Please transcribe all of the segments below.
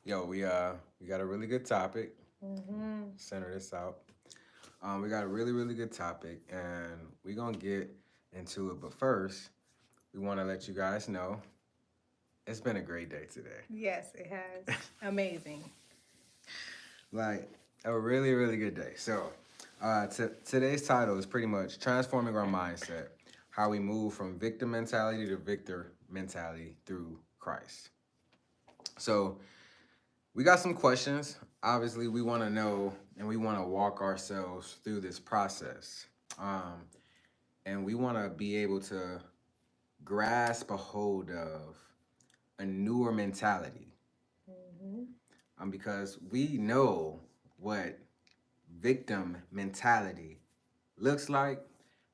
Yo, we got a really good topic. Mm-hmm. Center this out. We got a really good topic, and we're gonna get into it. But first, we want to let you guys know it's been a great day today. Yes, it has. Amazing. Like a really good day. So, today's title is pretty much transforming our mindset, how we move from victim mentality to victor mentality through Christ. So, we got some questions. Obviously, we want to know and we want to walk ourselves through this process. Um, and we want to be able to grasp a hold of a newer mentality, Mm-hmm. because we know what victim mentality looks like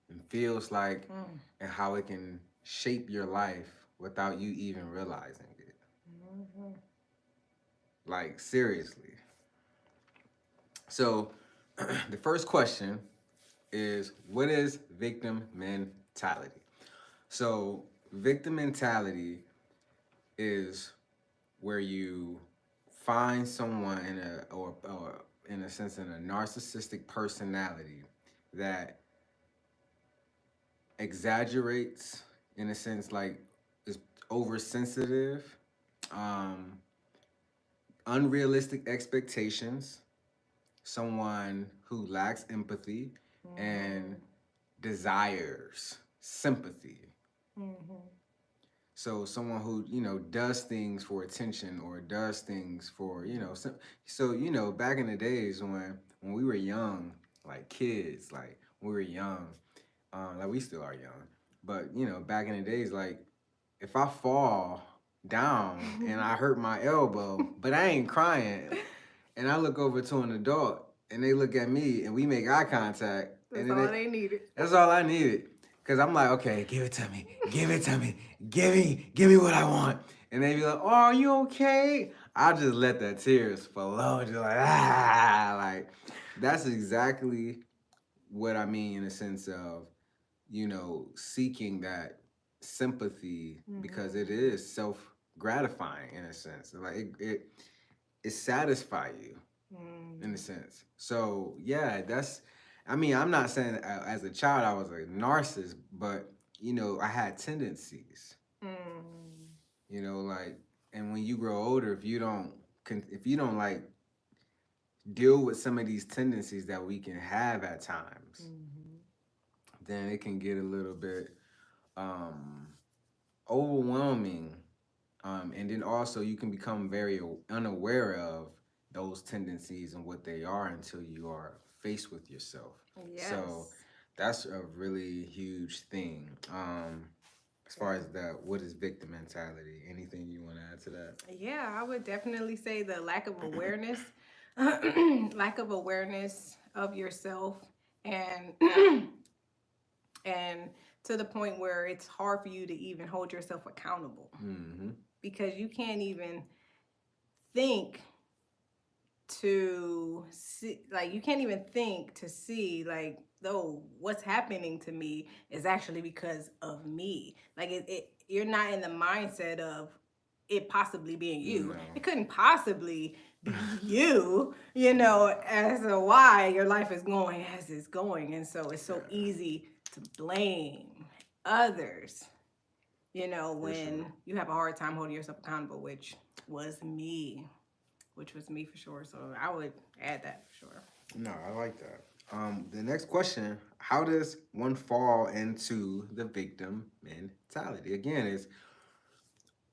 and feels like, Mm-hmm. and how it can shape your life without you even realizing it. Mm-hmm. Like, seriously. So, the first question is, what is victim mentality? So, victim mentality is where you find someone in or in a sense in a narcissistic personality that exaggerates, in a sense, like is oversensitive, um, unrealistic expectations, someone who lacks empathy and desires sympathy. Mm-hmm. So someone who does things for attention or does things for back in the days when we were young, like kids, like when we were young, like we still are young, but back in the days, like if I fall down and I hurt my elbow, but I ain't crying, and I look over to an adult and they look at me and we make eye contact, and That's then all they needed. that's all I needed. Cause I'm like, okay, give it to me, give it to me, give me what I want. And they be like, oh, are you okay? I just let the tears flow, just like like that's exactly what I mean in the sense of, seeking that sympathy, because it Mm-hmm. is self gratifying in a sense. Like it satisfy you in a Mm-hmm. sense. So yeah, that's. I mean, I'm not saying as a child I was a narcissist, but I had tendencies. Mm-hmm. Like, and when you grow older, if you don't like deal with some of these tendencies that we can have at times, then it can get a little bit um, overwhelming. And then also you can become very unaware of those tendencies and what they are until you are faced with yourself. So Yes. that's a really huge thing. As far as that, what is victim mentality? Anything you want to add to that? Yeah, I would definitely say the lack of awareness, lack of awareness of yourself, and and to the point where it's hard for you to even hold yourself accountable Mm-hmm. because you can't even think to see, like you can't even think to see like, oh, what's happening to me is actually because of me. Like you're not in the mindset of it possibly being you. No. It couldn't possibly be you, as to why your life is going as it's going. And so it's so Yeah, easy to blame others, for sure. when you have a hard time holding yourself accountable, was me which was me for sure. So I would add that for sure. No, I like that. The next question: how does one fall into the victim mentality? Again, is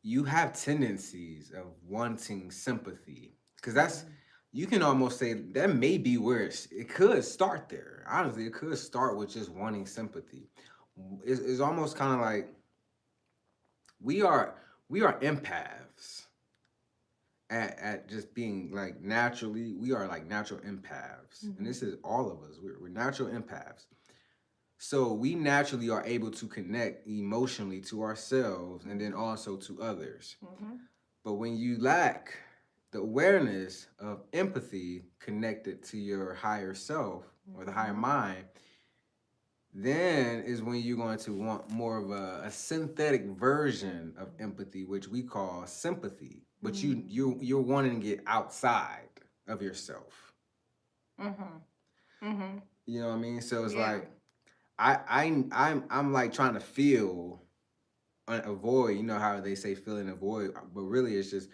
you have tendencies of wanting sympathy, because that's, Mm-hmm. you can almost say that may be where it could start there. Honestly, it could start with just wanting sympathy. It's almost kind of like we are we are empaths at just being like naturally, we are like natural empaths, and Mm-hmm. this is all of us. We're natural empaths. So we naturally are able to connect emotionally to ourselves and then also to others. Mm-hmm. But when you lack the awareness of empathy connected to your higher self or the higher Mm-hmm. mind, Then is when you're going to want more of a synthetic version of empathy, which we call sympathy. But you're wanting to get outside of yourself. Mhm. Mhm. You know what I mean? So it's Yeah. like I'm like trying to feel a void. You know how they say feeling a void, but really it's just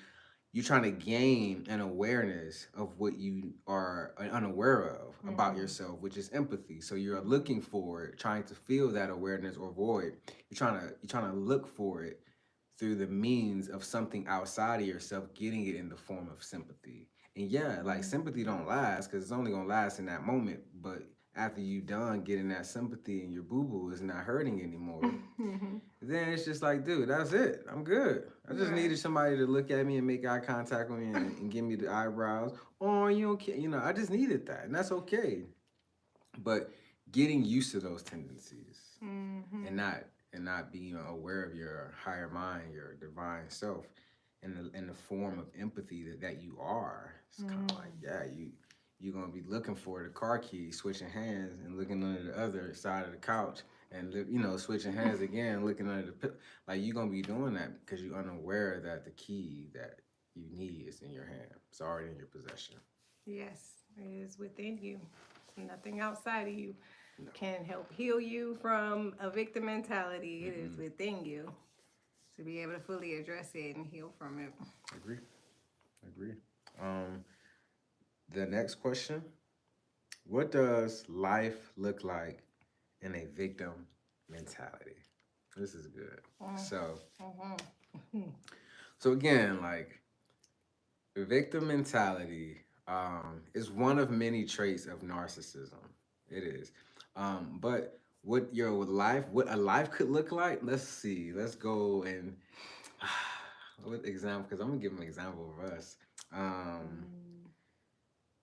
you're trying to gain an awareness of what you are unaware of about Mhm. yourself, which is empathy. So you're looking for it, trying to feel that awareness or void. You're trying to look for it through the means of something outside of yourself, getting it in the form of sympathy. And yeah, like sympathy don't last because it's only gonna last in that moment. But after you done getting that sympathy and your boo boo is not hurting anymore, Mhm. then it's just like, dude, that's it. I'm good. I just Right. needed somebody to look at me and make eye contact with me and give me the eyebrows. Oh, you don't care. I just needed that, and that's okay. But getting used to those tendencies and Mhm. not being aware of your higher mind, your divine self, in the form of empathy that you are. It's kind of like, Mhm. yeah, you're gonna be looking for the car key, switching hands, and looking under the other side of the couch, and switching hands again, looking under the like you're gonna be doing that because you're unaware that the key that you need is in your hand. It's already in your possession. Yes, it is within you. Nothing outside of you No. can help heal you from a victim mentality. It is Mm-mm. within you to be able to fully address it and heal from it. Agree. Agree. Um, the next question: what does life look like in a victim mentality? This is good. So, Mm-hmm. so again, like victim mentality is one of many traits of narcissism. It is. But what a life could look like, let's see. Let's go and what example? Because I'm gonna give an example of us. Um,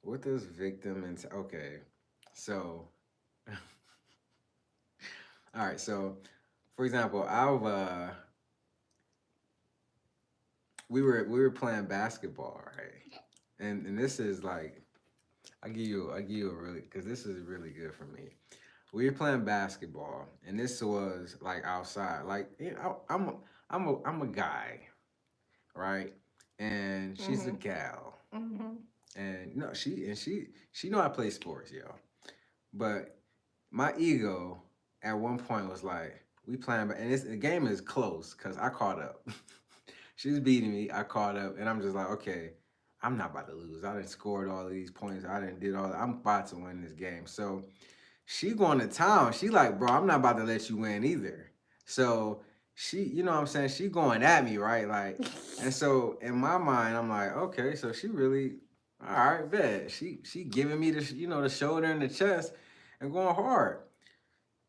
what does victim okay. So, all right. So, for example, we were playing basketball, right? And this is like I give you a really because this is really good for me. We were playing basketball, and this was like outside. Like I'm a guy, right? And she's a Mm-hmm. gal, Mm-hmm. and she know I play sports, yo. But my ego at one point was like, we playing, and the game is close because I caught up. She's beating me. I caught up, and I'm just like, okay, I'm not about to lose. I done scored all of these points. I done did all. I'm about to win this game. So she going to town. She like, bro, I'm not about to let you win either. So she, you know what I'm saying? She going at me, right? Like, and so in my mind, I'm like, okay, so she really, all right, bet. She giving me the, the shoulder and the chest and going hard.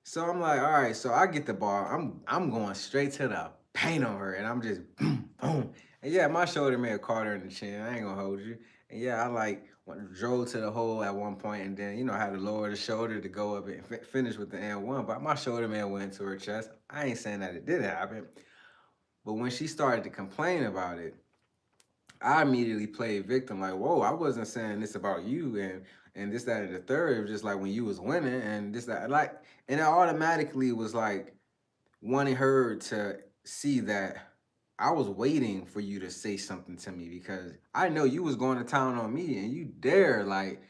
So I'm like, all right, so I get the ball. I'm going straight to the paint on her, and I'm just boom, boom. And yeah, my shoulder may have caught her in the chin. I ain't gonna hold you. And yeah, I like drove to the hole at one point, and then I had to lower the shoulder to go up and finish with the and one. But my shoulder may have went to her chest. I ain't saying that it didn't happen. But when she started to complain about it, I immediately played victim. Like, whoa, I wasn't saying this about you and this, that, and the third. It was just like when you was winning and this, that, like, and it automatically was like wanting her to see that I was waiting for you to say something to me because I know you was going to town on me and you dare like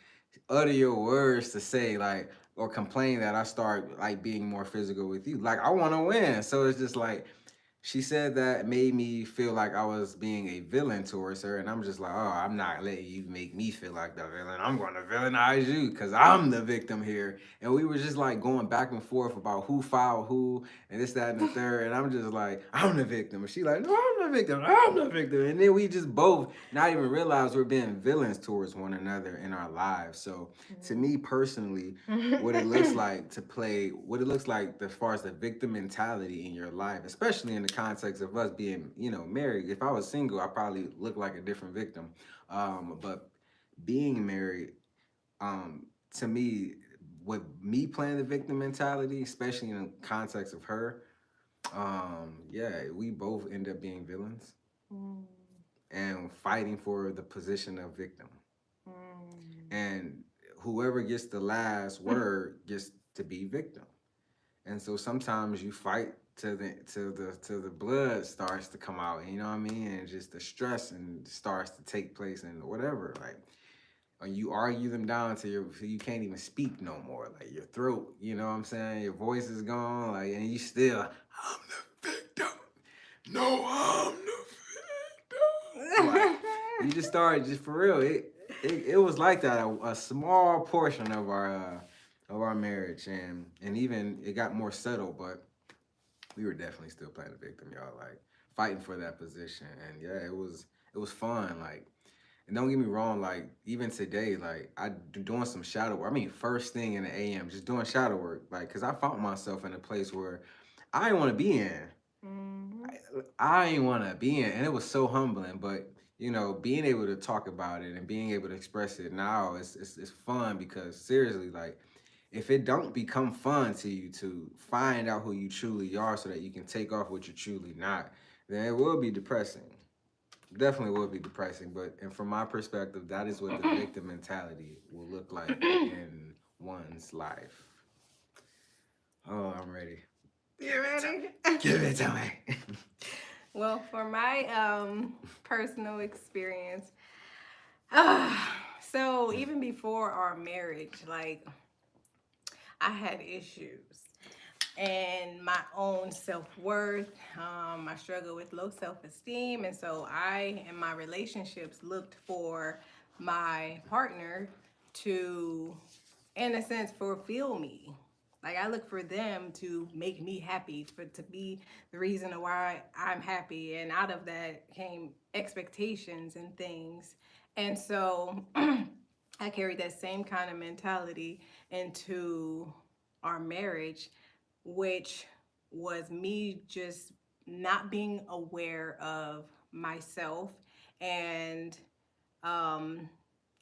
utter your words to say like or complain that I start like being more physical with you. Like I want to win. So it's just like she said that made me feel like I was being a villain towards her, and I'm just like, oh, I'm not letting you make me feel like the villain. I'm going to villainize you because I'm the victim here. And we were just like going back and forth about who filed who and this, that, and the third. And I'm just like, I'm the victim. And she like, no, I'm the victim. I'm the victim. And then we just both not even realize we're being villains towards one another in our lives. So to me personally, what it looks like as far as the victim mentality in your life, especially in the context of us being, married. If I was single, I probably look like a different victim. But being married, to me, with me playing the victim mentality, especially in the context of her, yeah, we both end up being villains Mm, and fighting for the position of victim. mm. And whoever gets the last word gets to be victim. And so sometimes you fight till the blood starts to come out, you know what I mean? And just the stress and starts to take place and whatever. Like, or you argue them down till you can't even speak no more. Like your throat, you know what I'm saying? Your voice is gone, like, and you still, I'm the victim. No, I'm the victim. Like, you just started, just for real. It was like that. A small portion of our marriage, and even it got more settled, but we were definitely still playing the victim, y'all. Like fighting for that position, and yeah, it was fun. Like, and don't get me wrong, like even today, like doing some shadow work. I mean, first thing in the AM, just doing shadow work, like because I found myself in a place where I didn't want to be in. Mm-hmm. I didn't want to be in, and it was so humbling. But you know, being able to talk about it and being able to express it now, it's fun because seriously, like if it don't become fun to you to find out who you truly are, so that you can take off what you're truly not, then it will be depressing. Definitely will be depressing, but and from my perspective, that is what the victim mentality will look like in one's life. Oh, I'm ready. You ready? Give it to me. Well, for my personal experience, so even before our marriage, like I had issues and my own self-worth. I struggle with low self-esteem, and so I and my relationships looked for my partner to, in a sense, fulfill me. Like I look for them to make me happy, for to be the reason why I'm happy, and out of that came expectations and things. And so I carried that same kind of mentality into our marriage, which was me just not being aware of myself. And um,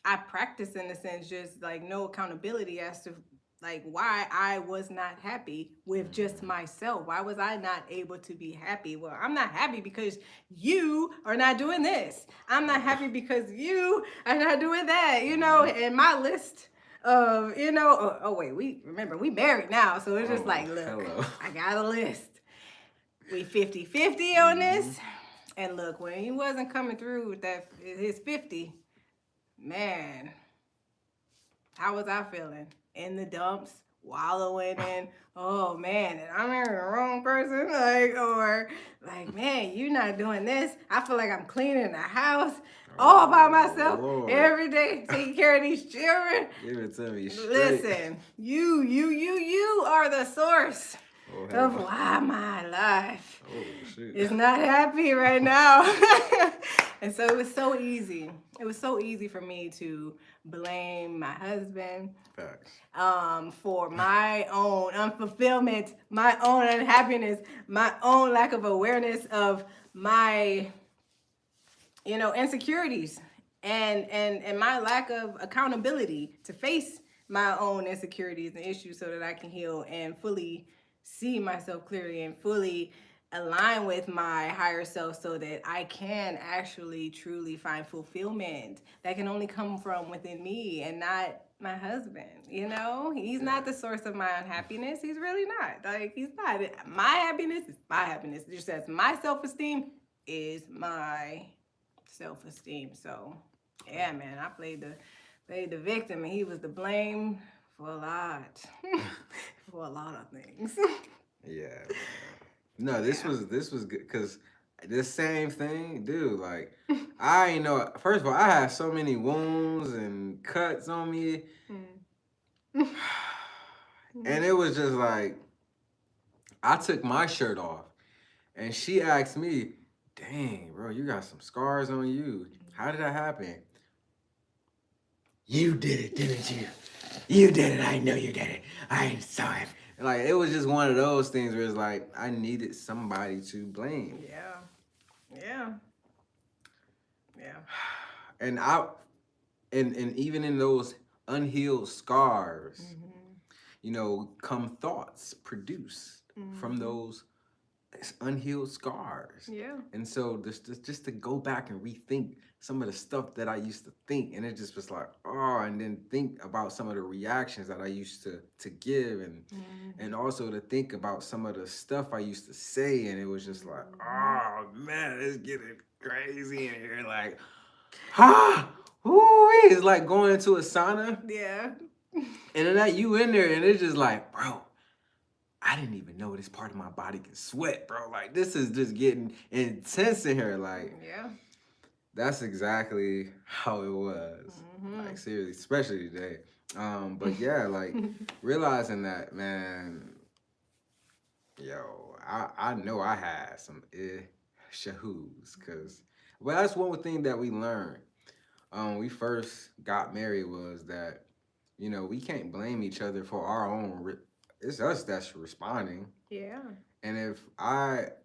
I practiced, in a sense, just like no accountability as to like why I was not happy with just myself. Why was I not able to be happy? Well, I'm not happy because you are not doing this. I'm not happy because you are not doing that. You know, and my list of, oh wait, we married now, so it's just Oh, like, look, hello. I got a list. We 50-50 on Mm-hmm. this. And look, when he wasn't coming through with that his 50, man, how was I feeling? In the dumps, wallowing in, oh man, and I'm marrying the wrong person, like, or like, man, you're not doing this. I feel like I'm cleaning the house all by Oh myself Lord, every day, taking care of these children. give it to me straight. Listen, you are the source Oh of hello. why my life Oh shoot. is not happy right now. And so it was so easy. It was so easy for me to blame my husband Facts. for my own unfulfillment, my own unhappiness, my own lack of awareness of my, insecurities, and my lack of accountability to face my own insecurities and issues so that I can heal and fully see myself clearly and fully align with my higher self so that I can actually truly find fulfillment that can only come from within me and not my husband. He's Yeah. not the source of my unhappiness. He's really not. Like, he's not. My happiness is my happiness. Just as my self-esteem is my self-esteem. So yeah, man, I played the victim, and he was to blame for a lot, for a lot of things. Yeah, man. No, Yeah. this was good because this same thing, dude. Like, I ain't know. First of all, I had so many wounds and cuts on me, and it was just like I took my shirt off, and she asked me, "Dang, bro, you got some scars on you. How did that happen?" You did it, didn't you? You did it. I know you did it. I saw it. Like it was just one of those things where it's like I needed somebody to blame, Yeah. Yeah. Yeah. and and even in those unhealed scars, Mm-hmm. you know, come thoughts produced from Mm-hmm. those it's unhealed scars. Yeah. And so just to go back and rethink some of the stuff that I used to think, and it just was like, oh, and then think about some of the reactions that I used to give, and Mm-hmm. also to think about some of the stuff I used to say, and it was just like, Mm-hmm. oh man, it's getting crazy in here. Like, ah, whoo, it's like going into a sauna, Yeah. and then that you in there, and it's just like, bro, I didn't even know this part of my body can sweat, bro. Like this is just getting intense in here. Like Yeah. that's exactly how it was. Like Mm-hmm. seriously, especially today. But yeah, like realizing that, man, yo, I know I had some shahoos, cause well, that's one thing that we learned. We first got married was that, we can't blame each other for our own. It's us that's responding. Yeah. And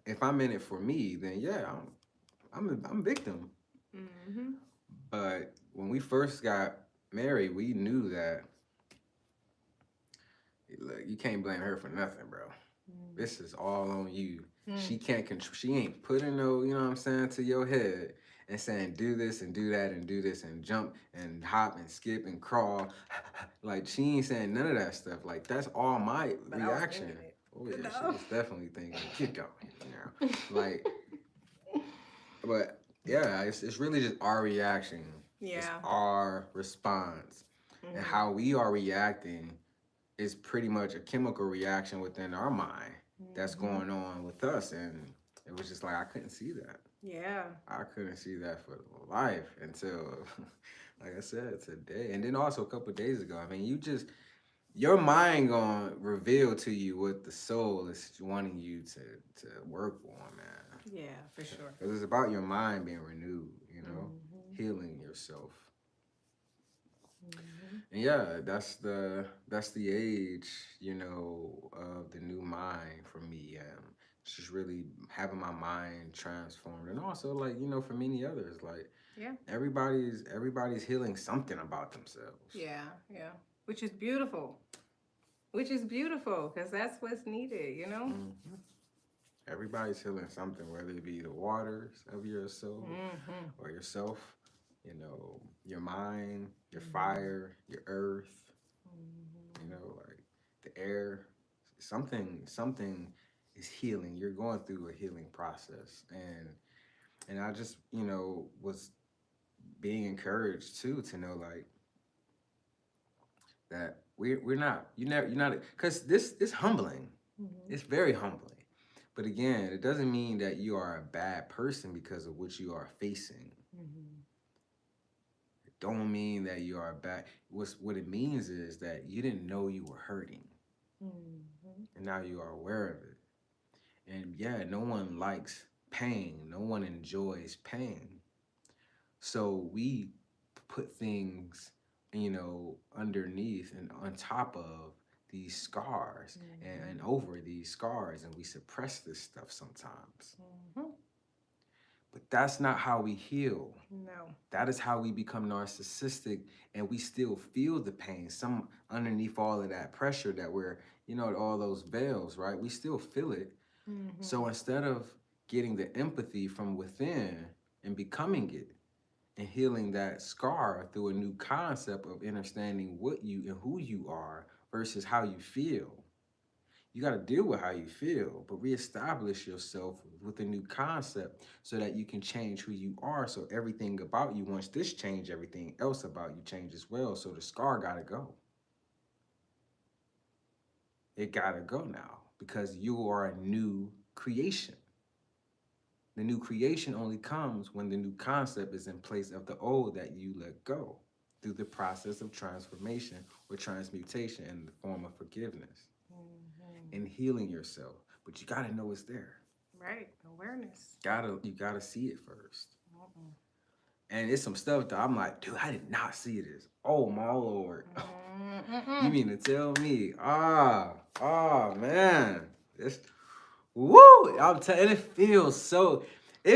if I'm in it for me, then yeah, I'm a victim. Mm-hmm. But when we first got married, we knew that, look, you can't blame her for nothing, bro. This is all on you. Mm-hmm. She can't control. She ain't putting no, you know what I'm saying, to your head and saying do this and do that and do this and jump and hop and skip and crawl. Like she ain't saying none of that stuff. Like that's all my But I was reaction. thinking it. Oh yeah, she No. was definitely thinking, keep going, like, but yeah, it's really just our reaction. It's Yeah. our response, and Mm-hmm. how we are reacting is pretty much a chemical reaction within our mind that's Mm-hmm. going on with us. And it was just like I couldn't see that. Yeah. I couldn't see that for life until, like I said, today. And then also a couple of days ago. I mean, your mind gonna reveal to you what the soul is wanting you to work on, man. Yeah, for sure. Because it's about your mind being renewed, Mm-hmm. healing yourself. Mm-hmm. And yeah, that's the age, of the new mind for me. It's just really having my mind transformed, and also like for many others, like Yeah. everybody's healing something about themselves. Yeah. Yeah. Which is beautiful. Which is beautiful because that's what's needed, you know? Hmm. Everybody's healing something, whether it be the waters of your soul Mm-hmm. or yourself, your mind, your Mm-hmm. fire, your earth, like the air. Something is healing. You're going through a healing process, and I just was being encouraged too to know like that we're not you're not because this humbling. Mm-hmm. It's very humbling. But again, it doesn't mean that you are a bad person because of what you are facing. Mm-hmm. It don't mean that you are bad. What it means is that you didn't know you were hurting, Mm-hmm. and now you are aware of it. And yeah, no one likes pain. No one enjoys pain. So we put things, underneath and on top of these scars, and over these scars, and we suppress this stuff sometimes. Mm-hmm. But that's not how we heal. No. That is how we become narcissistic, and we still feel the pain. Some underneath all of that pressure that we're, all those veils, right? We still feel it. Mm-hmm. So instead of getting the empathy from within and becoming it and healing that scar through a new concept of understanding what you and who you are versus how you feel, you got to deal with how you feel, but reestablish yourself with a new concept so that you can change who you are. So everything about you, once this change, everything else about you change as well. So the scar got to go. It got to go now because you are a new creation. The new creation only comes when the new concept is in place of the old that you let go through the process of transformation or transmutation in the form of forgiveness Mm-hmm. and healing yourself. But you gotta know it's there. Right. Awareness. You gotta see it first. Mm-mm. And it's some stuff that I'm like, dude, I did not see this. Oh my lord. You Mm-mm. mean to tell me? Man. It's woo! I'm telling it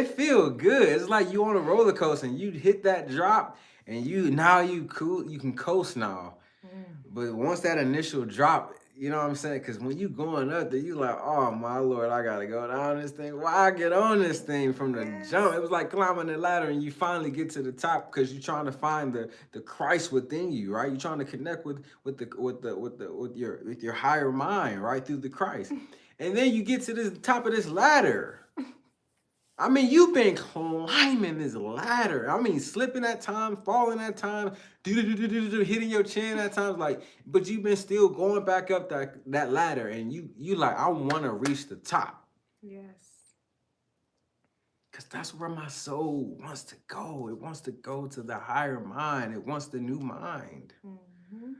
feels good. It's like you on a roller coaster and you hit that drop and you now you cool, you can coast now. Mm. But once that initial drop, you know what I'm saying? Because when you going up there, you like, oh my Lord, I gotta go down this thing. Why I get on this thing from the jump? Yes. It was like climbing the ladder, and you finally get to the top because you're trying to find the Christ within you, right? You're trying to connect with your higher mind, right, through the Christ, and then you get to this top of this ladder. I mean, you've been climbing this ladder. I mean, slipping at times, falling at times, hitting your chin at times, like, but you've been still going back up that ladder, and you like, I want to reach the top, Yes. cause that's where my soul wants to go. It wants to go to the higher mind. It wants the new mind. Mm-hmm.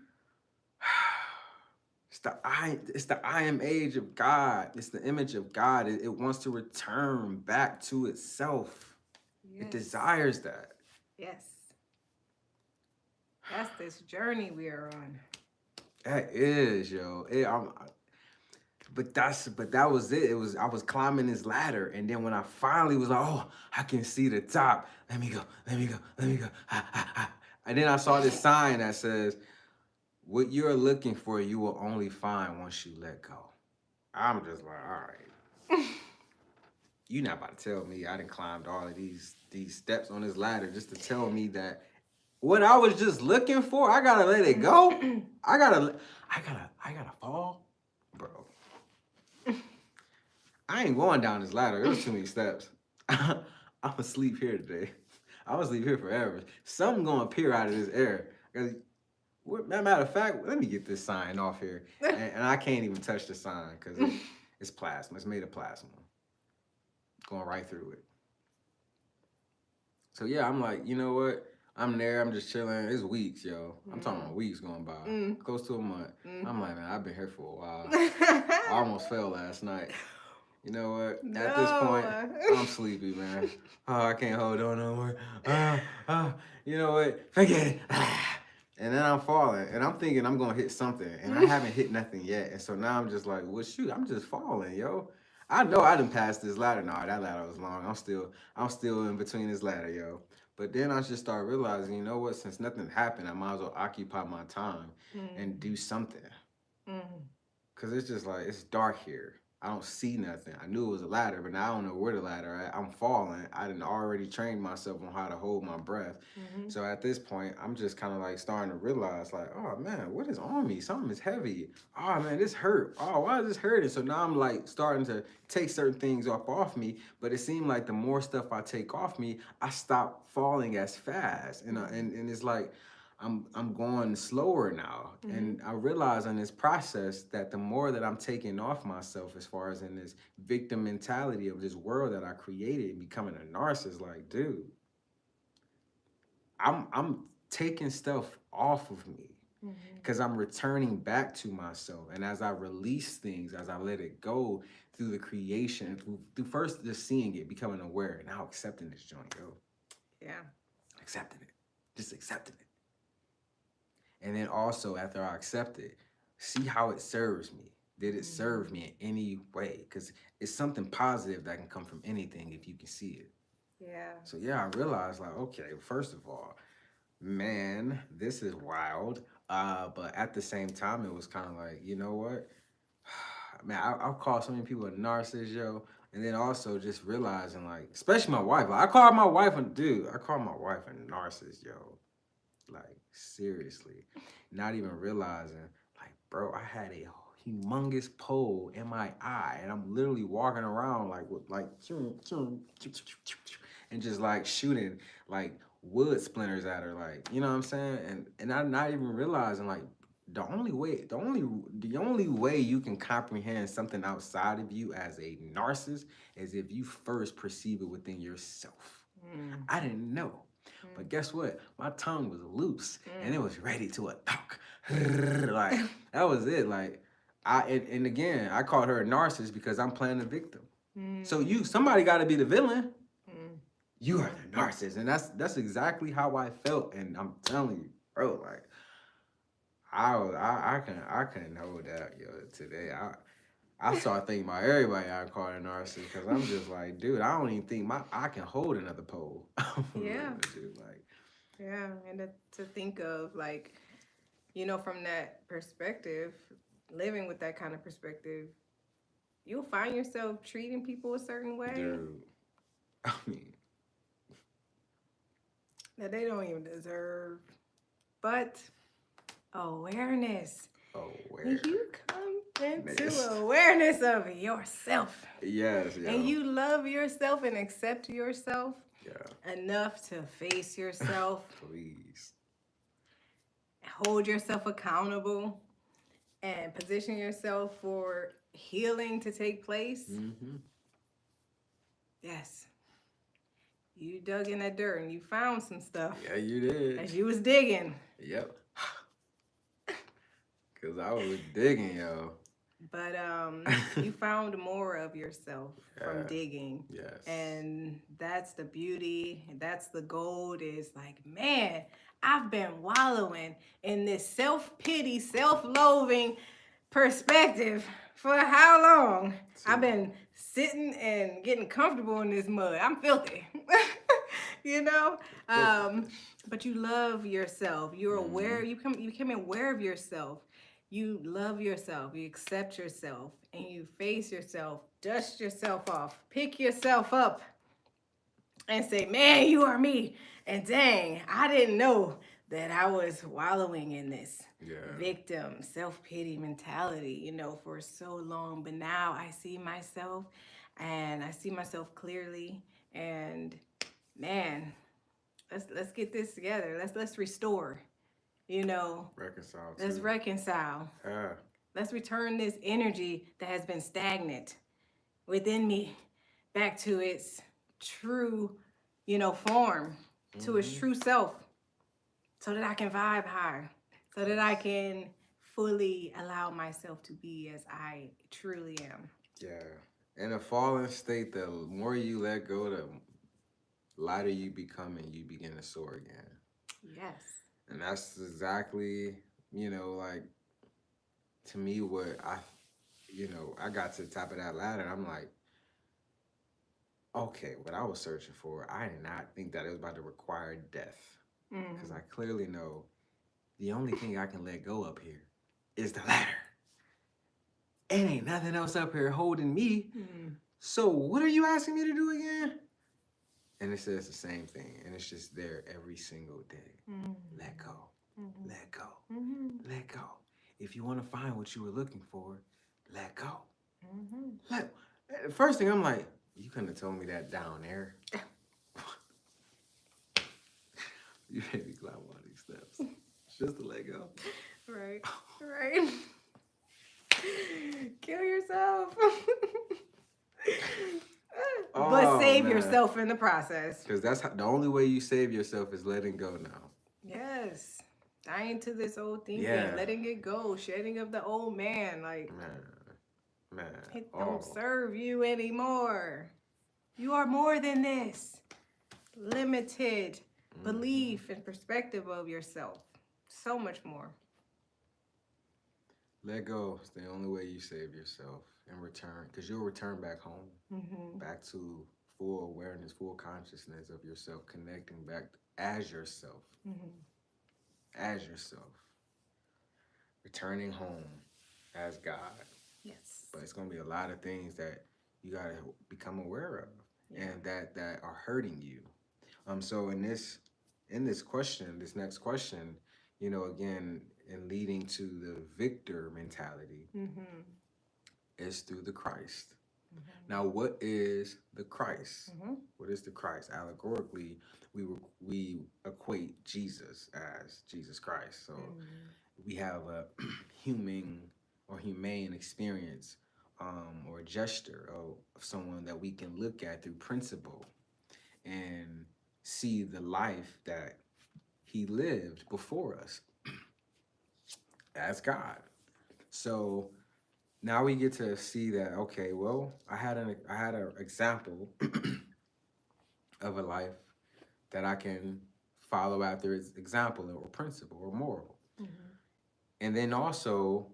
It's the I am age of God. It's the image of God. It wants to return back to itself. It Yes. desires that. Yes. That's this journey we are on. That is, yo. But that was it. It was I was climbing this ladder, and then when I finally was like, oh, I can see the top. Let me go. Let me go. Let me go. Ha, ha, ha. And then I saw this sign that says, "What you're looking for, you will only find once you let go." I'm just like, all right. You not about to tell me I done climbed all of these steps on this ladder just to tell me that what I was just looking for, I gotta let it go. I gotta fall, bro. I ain't going down this ladder. It was too many steps. I'm asleep here today. I'm gonna sleep here forever. Something gonna appear out of this air. Matter of fact, let me get this sign off here, and I can't even touch the sign because it's plasma. It's made of plasma, going right through it. So yeah, I'm like, you know what? I'm there. I'm just chilling. It's weeks, yo. I'm talking about weeks going by, close to a month. I'm like, man, I've been here for a while. I almost fell last night. You know what? At this point, No. I'm sleepy, man. Oh, I can't hold on no more. You know what? Forget it. And then I'm falling, and I'm thinking I'm gonna hit something, and I haven't hit nothing yet. And so now I'm just like, well, shoot, I'm just falling, yo. I know I didn't pass this ladder. No, that ladder was long. I'm still in between this ladder, yo. But then I just started realizing, you know what? Since nothing happened, I might as well occupy my time and do something. Mm. Cause it's just like it's dark here. I don't see nothing. I knew it was a ladder, but now I don't know where the ladder at. I'm falling. I didn't already trained myself on how to hold my breath. Mm-hmm. So at this point, I'm just kind of like starting to realize, like, oh man, what is on me? Something is heavy. Oh man, this hurt. Oh, why is this hurting? So now I'm like starting to take certain things off me. But it seemed like the more stuff I take off me, I stop falling as fast. And it's like I'm going slower now. And I realize in this process that the more that I'm taking off myself as far as in this victim mentality of this world that I created and becoming a narcissist, like, dude, I'm taking stuff off of me because I'm returning back to myself. And as I release things, as I let it go through the creation, through first just seeing it, becoming aware, now accepting this joint, yo. Yeah. Accepting it. Just accepting it. And then also after I accept it, see how it serves me. Did it serve me in any way? Because it's something positive that can come from anything if you can see it. Yeah. So yeah, I realized like, okay, first of all, man, this is wild. But at the same time, it was kind of like, you know what? Man, I'll call so many people a narcissist, yo. And then also just realizing, like, especially my wife. Like, I call my wife a dude. I call my wife a narcissist, yo. Like, seriously. Not even realizing, like, bro, I had a humongous pole in my eye, and I'm literally walking around like with like and just like shooting like wood splinters at her, like, you know what I'm saying? And I'm not even realizing like the only way you can comprehend something outside of you as a narcissist is if you first perceive it within yourself. I didn't know. But guess what? My tongue was loose and it was ready to attack. Like that was it. Like and again, I called her a narcissist because I'm playing the victim. So somebody got to be the villain. You are the narcissist, and that's exactly how I felt. And I'm telling you, bro, like I couldn't hold that, yo. Today, I start thinking about everybody I call a narcissist because I'm just like, dude, I don't even think I can hold another pole. Yeah. Dude, like, Yeah. And to think of like, from that perspective, living with that kind of perspective, you'll find yourself treating people a certain way Dude, I mean, that they don't even deserve. But awareness. When you come into awareness. awareness of yourself Yes, and yo. you love yourself and accept yourself Yeah, enough to face yourself, please. hold yourself accountable, and position yourself for healing to take place, Mm-hmm. yes, you dug in that dirt and you found some stuff Yeah, you did. as you was digging. Yep. Cause I was digging, yo. But you found more of yourself from Yeah. digging. Yes. And that's the beauty. That's the gold is like, man, I've been wallowing in this self-pity, self-loathing perspective for how long? Too I've long. been sitting and getting comfortable in this mud. I'm filthy. you know? Um, Filthiness. but you love yourself. You're Mm-hmm. aware, you become aware of yourself. You love yourself, you accept yourself, and you face yourself, dust yourself off, pick yourself up, and say, man, you are me. And dang, I didn't know that I was wallowing in this Yeah. victim, self pity mentality, for so long. But now I see myself and I see myself clearly. And man, let's get this together. Let's restore, you know, Reconcile let's too. reconcile. Yeah. Let's return this energy that has been stagnant within me back to its true, form, to its Mm-hmm. true self, so that I can vibe high, so that I Yes. can fully allow myself to be as I truly am. Yeah. In a fallen state, the more you let go, the lighter you become and you begin to soar again. Yes. And that's exactly, like to me what I got to the top of that ladder. And I'm like, okay, what I was searching for, I did not think that it was about to require death. Because Mm-hmm. I clearly know the only thing I can let go up here is the ladder. It ain't nothing else up here holding me. Mm-hmm. So what are you asking me to do again? And it says the same thing. And it's just there every single day. Let go. Let go. Mm-hmm. Let go. If you want to find what you were looking for, let go. Mm-hmm. Let first thing I'm like, you couldn't have told me that down there. You made me climb all these steps. It's just to let go. Right. Right. Kill yourself. But Oh save man. yourself in the process. Because that's the only way you save yourself is letting go now. Yes. Dying to this old thinking, Yeah. letting it go, shedding of the old man. Like, Man. Man. it don't Oh. serve you anymore. You are more than this. Limited Mm-hmm. belief and perspective of yourself. So much more. Let go. It's the only way you save yourself in return. Because you'll return back home. Mm-hmm. Back to full awareness, full consciousness of yourself, connecting back as yourself. Mm-hmm. As yourself. Returning home as God. Yes. But it's gonna be a lot of things that you gotta become aware of Yeah. and that are hurting you. So in this question, this next question, again, in leading to the victor mentality Mm-hmm. is through the Christ. Mm-hmm. Now, what is the Christ? Mm-hmm. What is the Christ? Allegorically, we equate Jesus as Jesus Christ. So we have a human or humane experience or gesture of someone that we can look at through principle and see the life that he lived before us as God. So now we get to see that, okay, well, I had an example of a life that I can follow after its example or principle or moral. Mm-hmm. And then also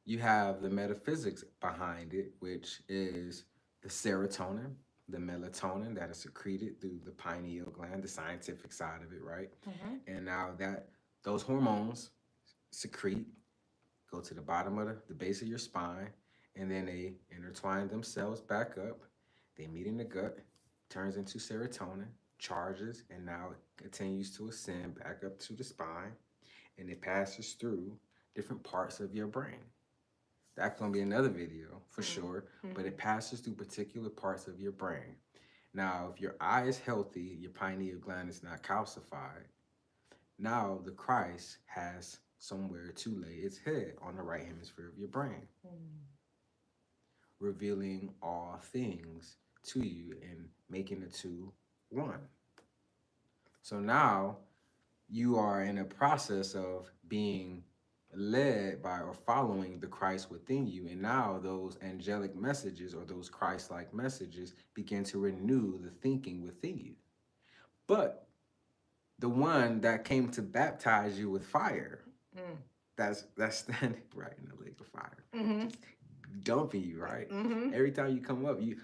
you have the metaphysics behind it, which is the serotonin, the melatonin that is secreted through the pineal gland, the scientific side of it, right? Mm-hmm. And now that those hormones secrete go to the bottom of the base of your spine, and then they intertwine themselves back up. They meet in the gut, turns into serotonin, charges, and now it continues to ascend back up to the spine, and it passes through different parts of your brain. That's gonna be another video for sure, but it passes through particular parts of your brain. Now, if your eye is healthy, your pineal gland is not calcified, now the Christ has somewhere to lay its head on the right hemisphere of your brain, revealing all things to you and making the two one. So now you are in a process of being led by or following the Christ within you. And now those angelic messages or those Christ like messages begin to renew the thinking within you. But the one that came to baptize you with fire, that's standing right in the lake of fire. Just dumping you, right? Every time you come up, you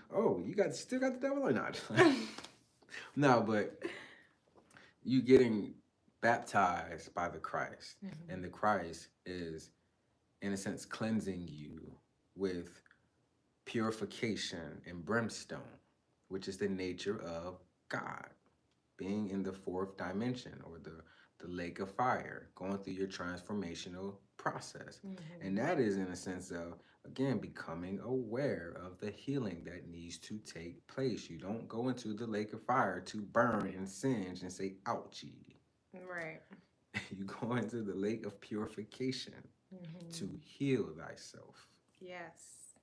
got still got the devil or not? No, but you getting baptized by the Christ, and the Christ is, in a sense, cleansing you with purification and brimstone, which is the nature of God, being in the fourth dimension or the lake of fire, going through your transformational process. And that is in a sense of, again, becoming aware of the healing that needs to take place. You don't go into the lake of fire to burn and singe and say, ouchie. Right. You go into the lake of purification to heal thyself. Yes.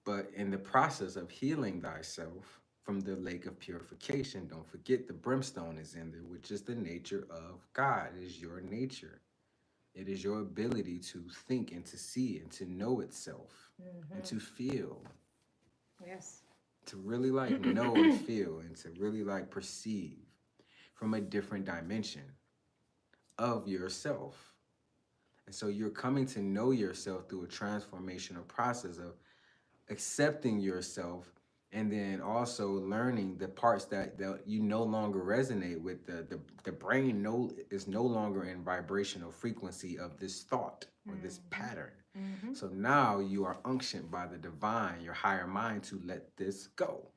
But in the process of healing thyself from the lake of purification, don't forget the brimstone is in there, which is the nature of God. It is your nature. It is your ability to think and to see and to know itself and to feel. Yes. To really like know and feel and to really like perceive from a different dimension of yourself. And so you're coming to know yourself through a transformational process of accepting yourself and then also learning the parts that you no longer resonate with. The brain is no longer in vibrational frequency of this thought or this pattern. So now you are unctioned by the divine, your higher mind, to let this go.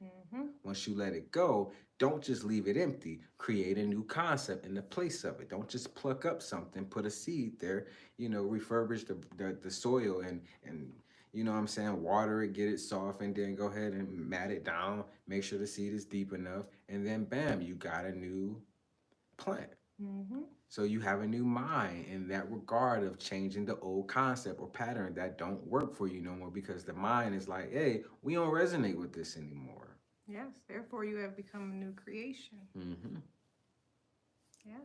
Once you let it go, don't just leave it empty. Create a new concept in the place of it. Don't just pluck up something, put a seed there, refurbish the soil and you know what I'm saying, water it, get it soft, and then go ahead and mat it down, make sure the seed is deep enough, and then bam, you got a new plant. So you have a new mind in that regard of changing the old concept or pattern that don't work for you no more, because the mind is like, hey, we don't resonate with this anymore. Yes. Therefore, you have become a new creation. Yes.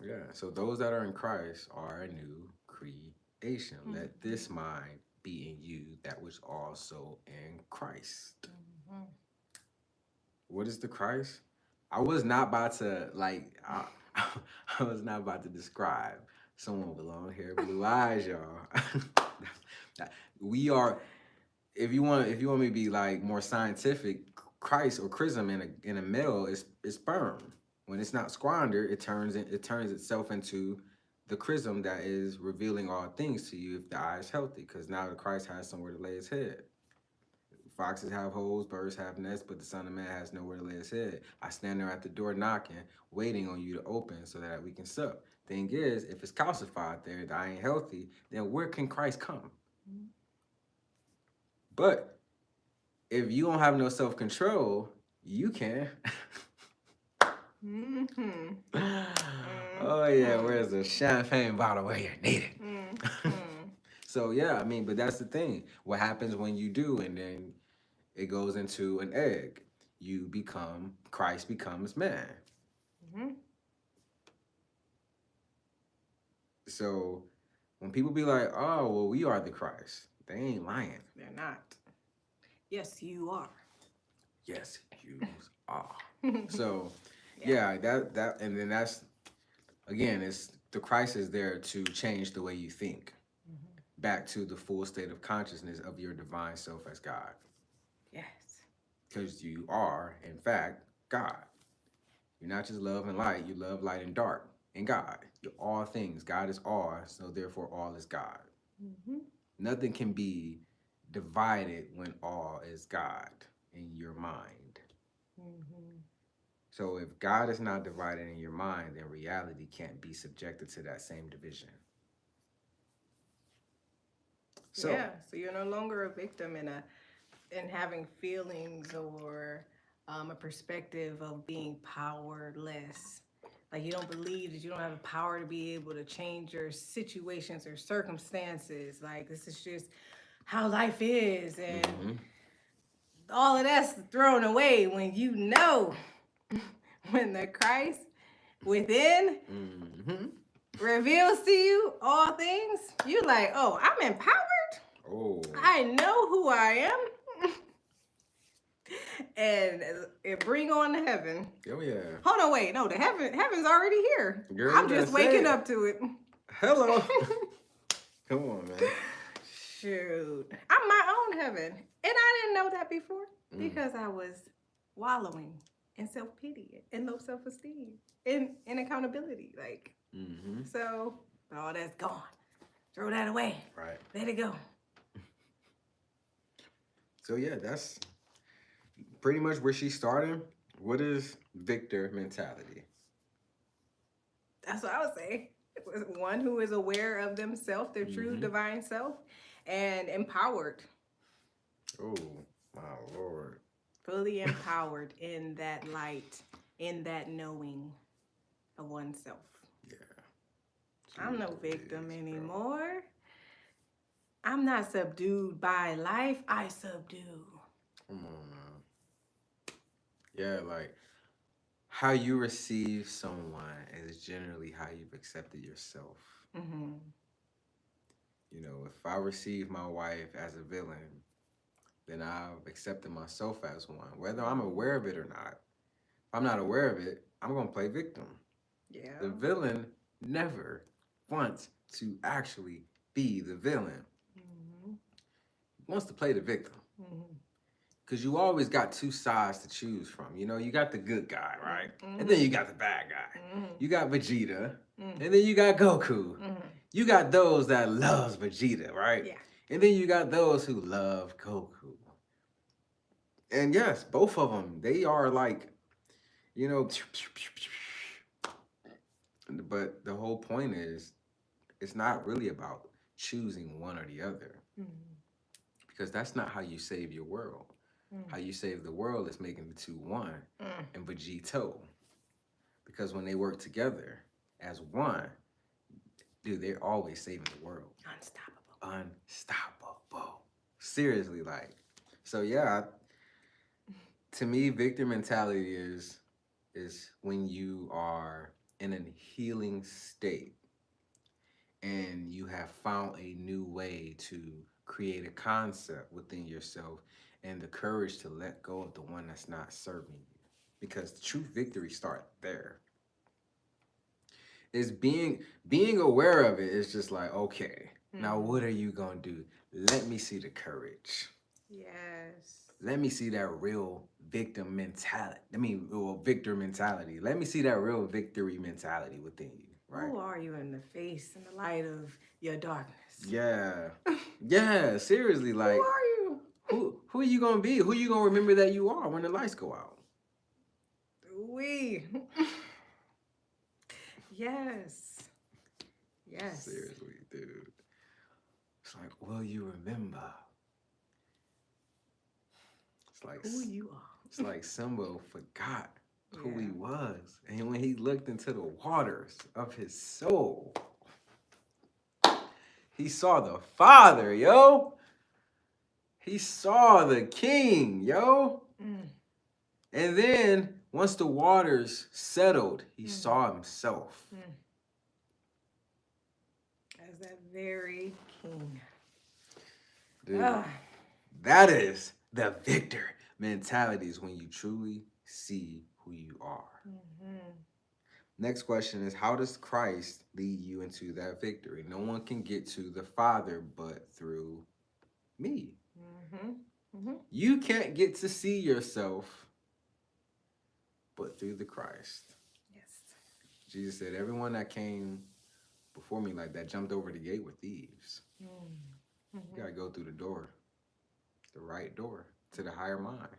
Yeah. So those that are in Christ are a new creation. Let this mind be in you, that was also in Christ. What is the Christ? I was not about to I was not about to describe someone with long hair, blue eyes, y'all. We are, if you want me to be like more scientific, Christ or chrism in a male is sperm. When it's not squandered, it turns itself into the chrism that is revealing all things to you if the eye is healthy, because now the Christ has somewhere to lay his head. Foxes have holes, birds have nests, but the Son of Man has nowhere to lay his head. I stand there at the door knocking, waiting on you to open so that we can sup. Thing is, if it's calcified there, that I ain't healthy, then where can Christ come? But if you don't have no self-control, you can. Oh yeah, where's the champagne bottle where you need it? So yeah, I mean, but that's the thing. What happens when you do, and then it goes into an egg. Christ becomes man. So when people be like, oh, well, we are the Christ, they ain't lying. They're not. Yes, you are. Yes, you are. So yeah, that and then that's, again, it's the Christ is there to change the way you think back to the full state of consciousness of your divine self as God. Yes. Because you are, in fact, God. You're not just love and light, you love light and dark. and God. You're all things. God is all, so therefore all is God. Mm-hmm. Nothing can be divided when all is God in your mind. Mm-hmm. So if God is not divided in your mind, then reality can't be subjected to that same division. So, Yeah, so you're no longer a victim in having feelings or a perspective of being powerless. Like you don't believe that you don't have the power to be able to change your situations or circumstances. Like this is just how life is, and mhm, all of that's thrown away when you know when the Christ within mhm. reveals to you all things. You're like, oh, I'm empowered. Oh, I know who I am. And it bring on the heaven. oh yeah. Hold on, wait, no, the heaven's already here. Girl, you I'm better just say waking it. up to it. Hello. Come on, man. Shoot, I'm my own heaven, and I didn't know that before Mm. because I was wallowing in self pity and low self esteem and accountability. Like Mm-hmm. so, all that's gone. Throw that away. Right. Let it go. So yeah, that's pretty much where she started. What is victor mentality? That's what I would say. One who is aware of themselves, their true Mm-hmm. divine self, and empowered, Oh, my Lord. fully empowered in that light, in that knowing of oneself. Yeah. I'm no Jeez victim Louise, bro. anymore. I'm not subdued by life. I subdue. Come on now. Yeah, like how you receive someone is generally how you've accepted yourself. Mm-hmm. You know, if I receive my wife as a villain, then I've accepted myself as one, whether I'm aware of it or not. If I'm not aware of it, I'm going to play victim. The Yeah. villain never wants to actually be the villain. Mm-hmm. He wants to play the victim. Mm-hmm. Because you always got two sides to choose from. You know, you got the good guy, right? And then Mm-hmm. you got the bad guy. Mm-hmm. You got Vegeta, Mm-hmm. and then you got Goku. Mm-hmm. You got those that loves Vegeta, right? Yeah. And then you got those who love Goku. And yes, both of them, they are like, you know, but the whole point is it's not really about choosing one or the other Mm-hmm. because that's not how you save your world. How you save the world is making the two one Mm-hmm. and Vegito. Because when they work together as one, dude, they're always saving the world. Unstoppable. Unstoppable. Seriously, like. So yeah, to me, victor mentality is when you are in a healing state and you have found a new way to create a concept within yourself and the courage to let go of the one that's not serving you. Because the true victory starts there. Is being aware of it is just like, okay, now what are you gonna do? Let me see the courage. Yes. Let me see that real victim mentality. I mean, real victor mentality. Let me see that real victory mentality within you, right? Who are you in the face and the light of your darkness? Yeah. Yeah, seriously, Who like are you? who are you gonna be? Who you gonna remember that you are when the lights go out? We. Yes. Yes. Seriously, dude. It's like, will you remember? It's like Who you are. it's like Simba forgot who he Yeah. was. And when he looked into the waters of his soul, he saw the Father, yo. He saw the King, yo. Mm. And then once the waters settled, he Mm. saw himself. Mm. As that very king. Dude, Ah. that is the victor mentality is when you truly see who you are. Mm-hmm. Next question is, how does Christ lead you into that victory? No one can get to the Father but through me. Mm-hmm. Mm-hmm. You can't get to see yourself but through the Christ. Yes. Jesus said, everyone that came before me like that jumped over the gate with thieves. You gotta go through the door, the right door, to the higher mind.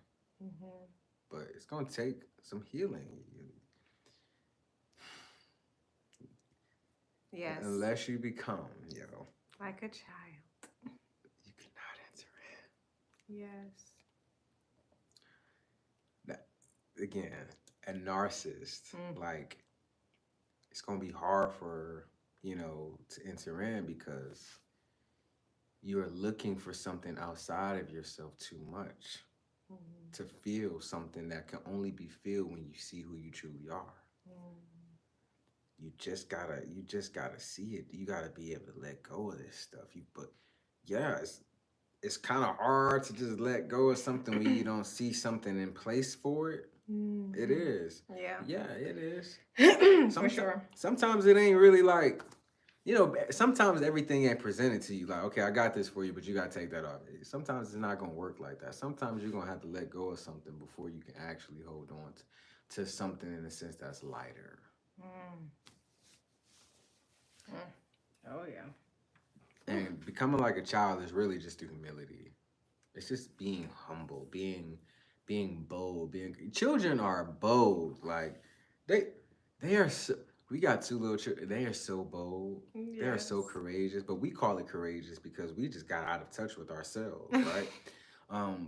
But it's gonna take some healing. Yes. Unless you become, like a child. you cannot enter Yes. in. That, again, a narcissist, like, it's gonna be hard for, to enter in because you're looking for something outside of yourself too much to feel something that can only be filled when you see who you truly are. You just gotta see it. You gotta be able to let go of this stuff. But yeah, it's kind of hard to just let go of something when you don't see something in place for it. It is. Yeah. Yeah, it is. For sure. Sometimes it ain't really like, sometimes everything ain't presented to you like, okay, I got this for you, but you gotta take that off. Sometimes it's not gonna work like that. Sometimes you're gonna have to let go of something before you can actually hold on to something in a sense that's lighter. Oh yeah. And becoming like a child is really just through humility. It's just being humble, being bold. Being children are bold. Like they they are so. We got two little children. They are so bold. They are so Yes. courageous. But we call it courageous because we just got out of touch with ourselves, right?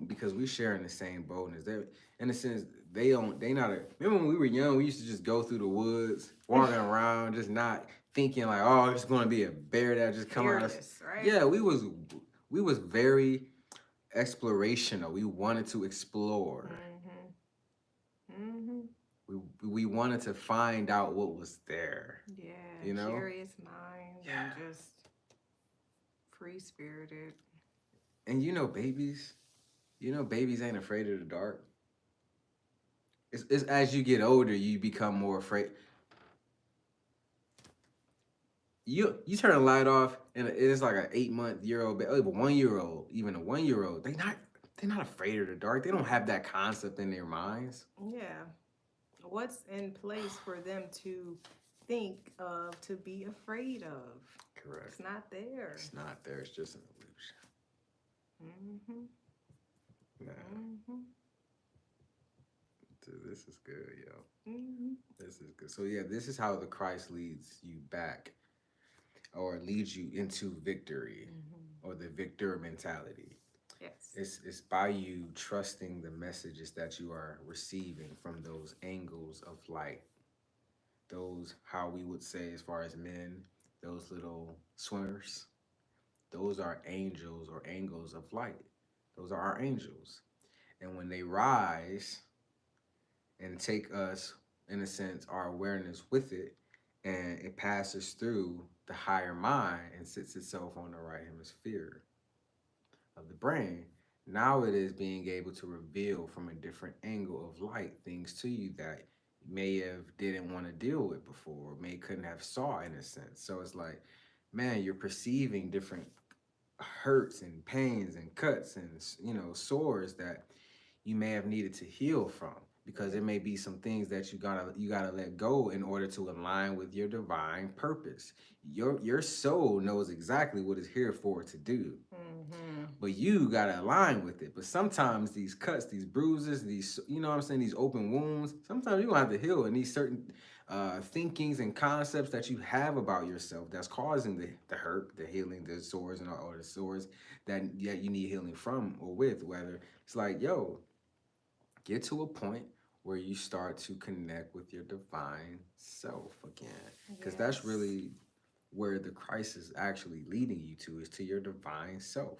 Because we sharing the same boldness. They, in a sense, they don't. They not. Remember when we were young, we used to just go through the woods, walking around, just not thinking like, oh, it's going to be a bear that just come out. Fearless, right? Yeah, we was very explorational. We wanted to explore. We wanted to find out what was there. Yeah. Curious mind and just free spirited. And babies ain't afraid of the dark. It's as you get older, you become more afraid. You turn the light off, and it's like an 8-month-year-old, but 1-year-old, even a 1-year-old, they're not afraid of the dark. They don't have that concept in their minds. Yeah. What's in place for them to think of, to be afraid of? Correct. It's not there. It's not there. It's just an illusion. This is good, yo. This is good. So yeah, this is how the Christ leads you back, or leads you into victory, or the victor mentality. Yes. It's by you trusting the messages that you are receiving from those angles of light. Those, how we would say, as far as men, those little swimmers, those are angels or angles of light. Those are our angels. And when they rise and take us, in a sense, our awareness with it, and it passes through the higher mind and sits itself on the right hemisphere of the brain, now it is being able to reveal from a different angle of light things to you that you may have didn't want to deal with before, or may couldn't have saw, in a sense. So it's like, man, you're perceiving different hurts and pains and cuts and sores that you may have needed to heal from, because there may be some things that you gotta let go in order to align with your divine purpose. Your soul knows exactly what it's here for to do, but you gotta align with it. But sometimes these cuts, these bruises, these, what I'm saying, these open wounds, sometimes you're gonna have to heal in these certain thinkings and concepts that you have about yourself that's causing the hurt, the healing, the sores, or the sores that you need healing from or with. Whether it's like, yo, get to a point where you start to connect with your divine self again, because that's really where the Christ is actually leading you to, is to your divine self.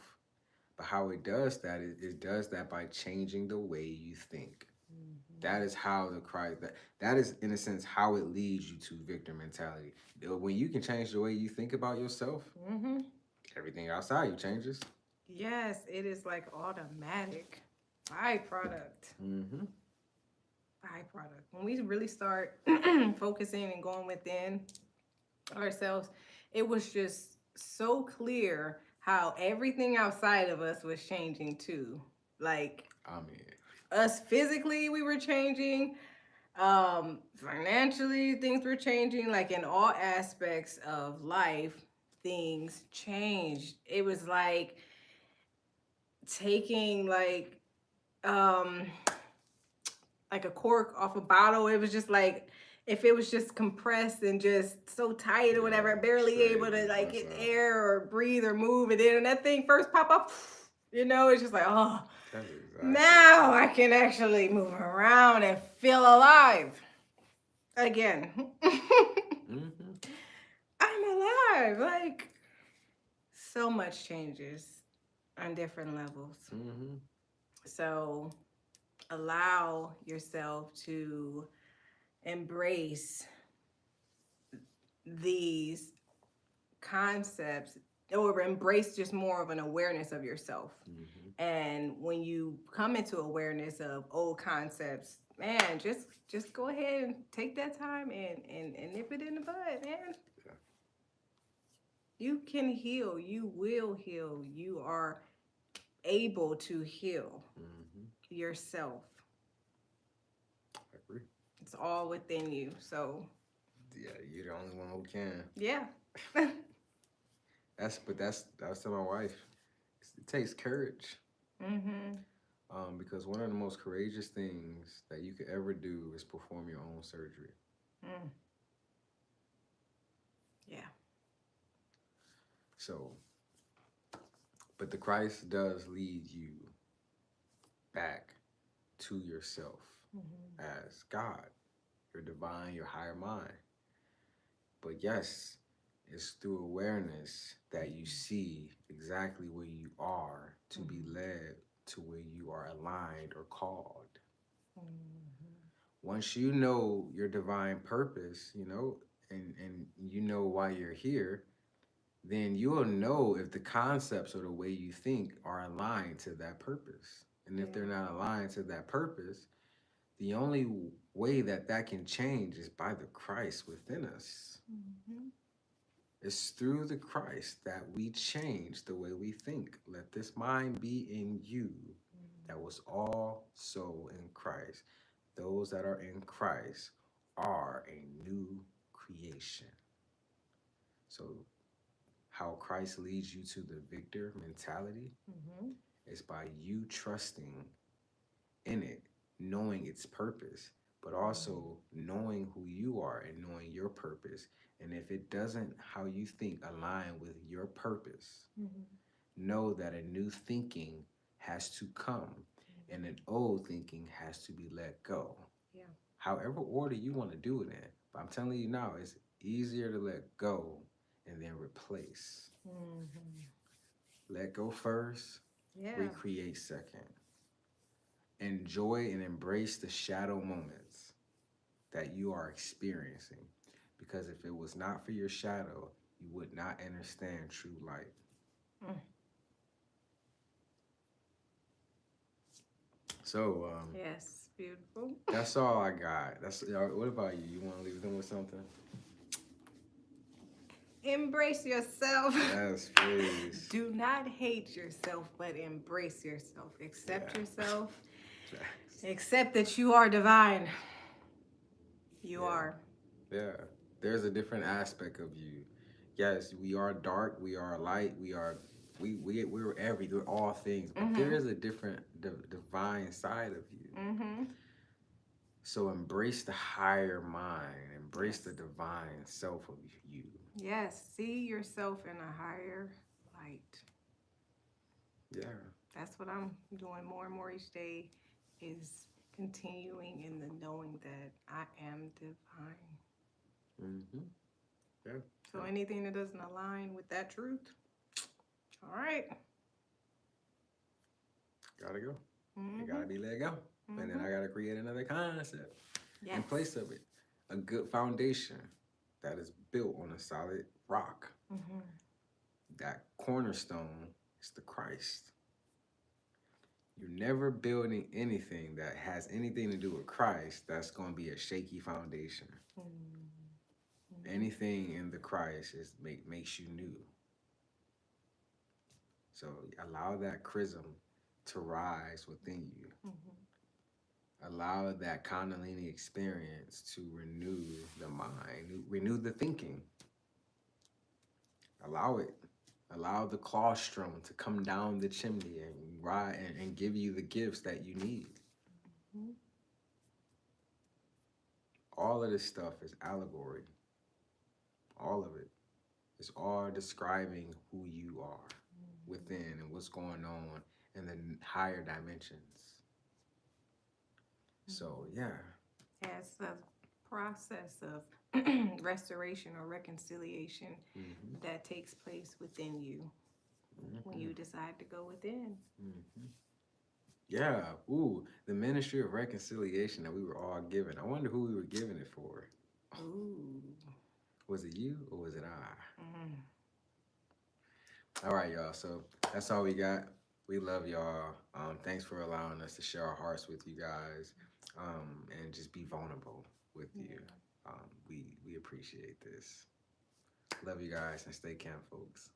But how it does that is it does that by changing the way you think. That is how the Christ, that is, in a sense, how it leads you to victor mentality. When you can change the way you think about yourself, everything outside you changes. Yes, it is like automatic byproduct. Byproduct. When we really start focusing and going within ourselves, it was just so clear how everything outside of us was changing too. Like, I mean, us physically, we were changing. Financially, things were changing. Like in all aspects of life, things changed. It was like taking um like a cork off a bottle. It was just like if it was just compressed and just so tight or Yeah, whatever, barely straight able to just like bust get out. air or breathe or move, and then when that thing first pop up, it's just like, oh, That's exactly. now I can actually move around and feel alive again. Mm-hmm. I'm alive. Like so much changes on different levels. Mm-hmm. So allow yourself to embrace these concepts or embrace just more of an awareness of yourself. Mm-hmm. And when you come into awareness of old concepts, man, just go ahead and take that time and nip it in the bud, man. Yeah. You can heal. You will heal. You are able to heal Mm-hmm. yourself. I agree. It's all within you. So, Yeah, you're the only one who can. yeah. That's to my wife. It takes courage. Mhm. Because one of the most courageous things that you could ever do is perform your own surgery. Mm. Yeah. So, but the Christ does lead you back to yourself Mhm. as God, your divine, your higher mind. But yes, it's through awareness that you see exactly where you are to be Mhm. led to where you are aligned or called. Mhm. Once you know your divine purpose, and you know why you're here, then you'll know if the concepts or the way you think are aligned to that purpose. And if they're Yeah. not aligned to that purpose, the only way that that can change is by the Christ within us. Mhm. It's through the Christ that we change the way we think. Let this mind be in you that was also in Christ. Those that are in Christ are a new creation. So, how Christ leads you to the victor mentality Mhm. is by you trusting in it, knowing its purpose, but Mhm. also knowing who you are and knowing your purpose. And if it doesn't, how you think, align with your purpose, Mhm. know that a new thinking has to come and an old thinking has to be let go. Yeah. However order you want to do it in. But I'm telling you now, it's easier to let go and then replace. Mhm. Let go first, Yeah. recreate second. Enjoy and embrace the shadow moments that you are experiencing. Because if it was not for your shadow, you would not understand true light. Mm. So Yes. Beautiful. that's all I got. What about you? You want to leave them with something? Embrace yourself. Yes, please. Do not hate yourself, but embrace yourself. Accept Yeah. yourself. Facts. Accept that you are divine. You Yeah. are. Yeah. There's a different aspect of you. Yes, we are dark, we are light, we're all things, but there Mhm. is a different divine side of you. Mhm. So embrace the higher mind, embrace the Yes. divine self of you. Yes. See yourself in a higher light. Yeah. That's what I'm doing more and more each day is continuing in the knowing that I am divine. Mm-hmm. Yeah. So Yeah. anything that doesn't align with that truth, all right. Gotta go. It gotta Mhm. be let go. And then Mhm. I gotta create another concept in Yes. place of it. A good foundation that is built on a solid rock. Mhm. That cornerstone is the Christ. You're never building anything that has anything to do with Christ that's going to be a shaky foundation. Mhm. Mhm. Anything in the Christ makes you new. So allow that chrism to rise within you. Mhm. Allow that Kundalini experience to renew the mind, renew the thinking. Allow it. Allow the claustrum to come down the chimney and ride and give you the gifts that you need. Mhm. All of this stuff is allegory. All of it. It's all describing who you are within and what's going on in the higher dimensions. So, yeah. Yeah, it's a process of restoration or reconciliation Mm-hmm. that takes place within you when you decide to go within. Mm-hmm. Yeah. Ooh, the ministry of reconciliation that we were all given. I wonder who we were giving it for. Ooh. Was it you or was it I? Mm. All right, y'all. So that's all we got. We love y'all. Thanks for allowing us to share our hearts with you guys, and just be vulnerable with you. We appreciate this. Love you guys and stay camp, folks.